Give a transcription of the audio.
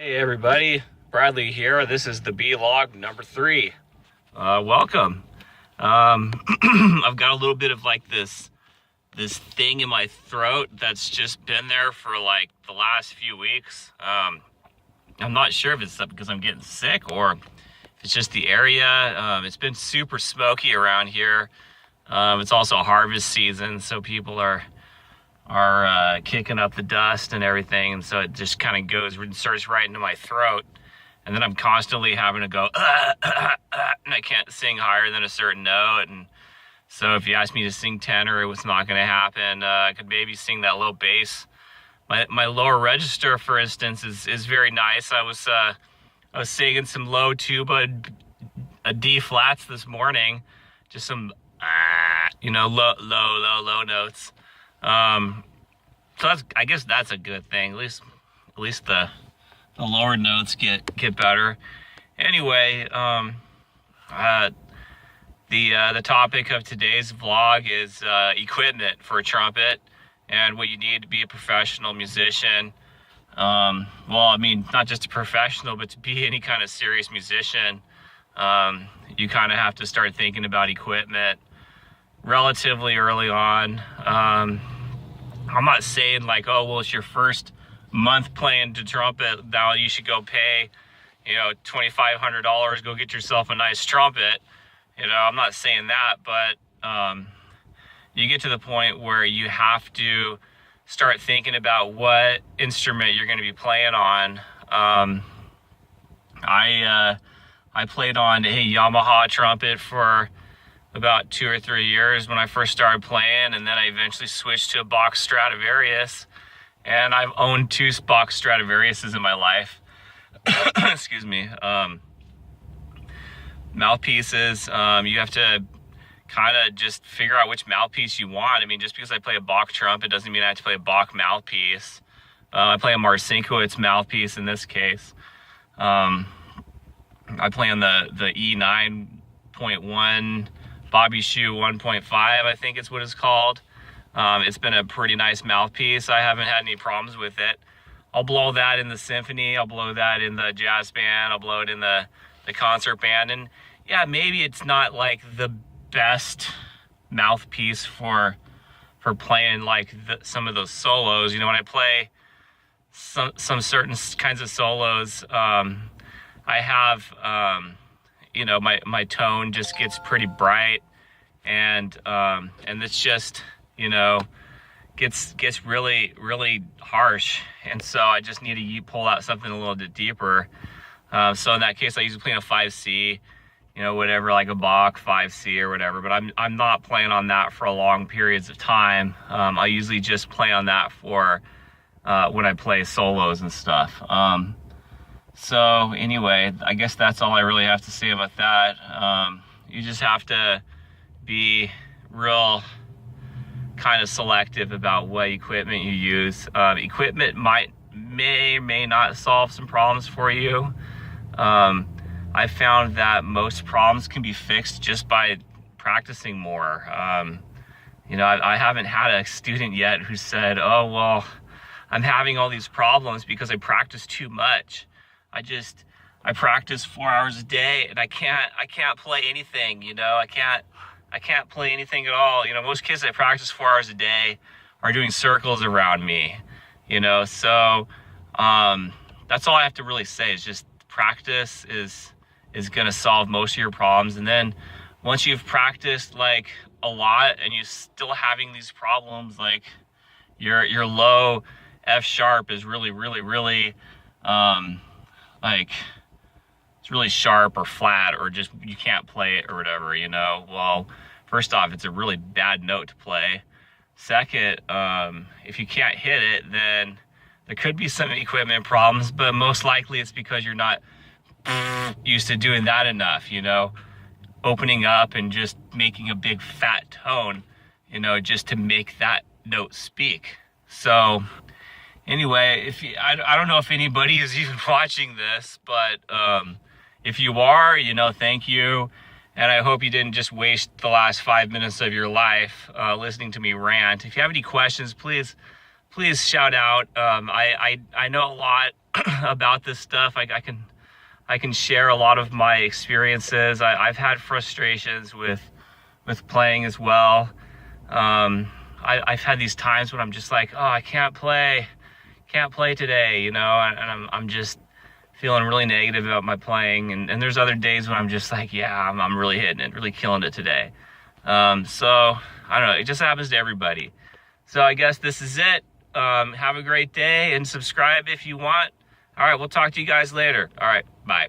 Hey everybody, Bradley here. This is the B-Log number 3. Welcome. I've got a little bit of like this thing in my throat that's just been there for like the last few weeks. I'm not sure if it's because I'm getting sick or if it's just the area. It's been super smoky around here. It's also harvest season, so people are kicking up the dust and everything, and so it just kind of goes and starts right into my throat, and then I'm constantly having to go and I can't sing higher than a certain note. And so if you ask me to sing tenor, it was not going to happen. I could maybe sing that low bass. My lower register, for instance, is very nice. I was singing some low tuba D flats this morning, just some low notes. So I guess that's a good thing. At least the lower notes get better. Anyway, the topic of today's vlog is equipment for a trumpet and what you need to be a professional musician. Well, I mean, not just a professional, but to be any kind of serious musician, you kind of have to start thinking about equipment relatively early on. I'm not saying like, oh, well, it's your first month playing the trumpet, now you should go pay, $2,500, go get yourself a nice trumpet. I'm not saying that, but you get to the point where you have to start thinking about what instrument you're going to be playing on. I played on a Yamaha trumpet for about 2 or 3 years when I first started playing, and then I eventually switched to a box Stradivarius, and I've owned 2 box Stradivariuses in my life. Excuse me. Mouthpieces, you have to kind of just figure out which mouthpiece you want. I mean, just because I play a Bach trumpet doesn't mean I have to play a Bach mouthpiece. I play a Marcinkiewicz mouthpiece in this case. I play on the E9.1 Bobby Shoe 1.5, I think it's what it's called. It's been a pretty nice mouthpiece. I haven't had any problems with it. I'll blow that in the symphony, I'll blow that in the jazz band, I'll blow it in the concert band. And yeah, maybe it's not like the best mouthpiece for playing like some of those solos. When I play some certain kinds of solos, I have my tone just gets pretty bright, and it's just gets really, really harsh, and so I just need to pull out something a little bit deeper. So in that case, I usually play in a 5C, whatever, like a Bach 5C or whatever, but I'm not playing on that for long periods of time. I usually just play on that for when I play solos and stuff. So anyway, I guess that's all I really have to say about that. You just have to be real kind of selective about what equipment you use. Equipment may not solve some problems for you. I found that most problems can be fixed just by practicing more. I haven't had a student yet who said, oh, well, I'm having all these problems because I practice too much. I practice 4 hours a day and I can't play anything, I can't play anything at all. Most kids that practice 4 hours a day are doing circles around me, so that's all I have to really say is just practice is going to solve most of your problems. And then once you've practiced like a lot and you're still having these problems, like your low F sharp is really, really, really like it's really sharp or flat, or just you can't play it or whatever, well, first off, it's a really bad note to play. Second, if you can't hit it, then there could be some equipment problems, but most likely it's because you're not used to doing that enough, opening up and just making a big fat tone, just to make that note speak. So anyway, I don't know if anybody is even watching this, but if you are, thank you. And I hope you didn't just waste the last 5 minutes of your life listening to me rant. If you have any questions, please shout out. I know a lot about this stuff. I can share a lot of my experiences. I've had frustrations with playing as well. I've had these times when I'm just like, oh, I can't play today, you know, and I'm just feeling really negative about my playing. And there's other days when I'm just like, yeah, I'm really hitting it, really killing it today. So I don't know, it just happens to everybody. So I guess this is it. Have a great day and subscribe if you want. All right, we'll talk to you guys later. All right, bye.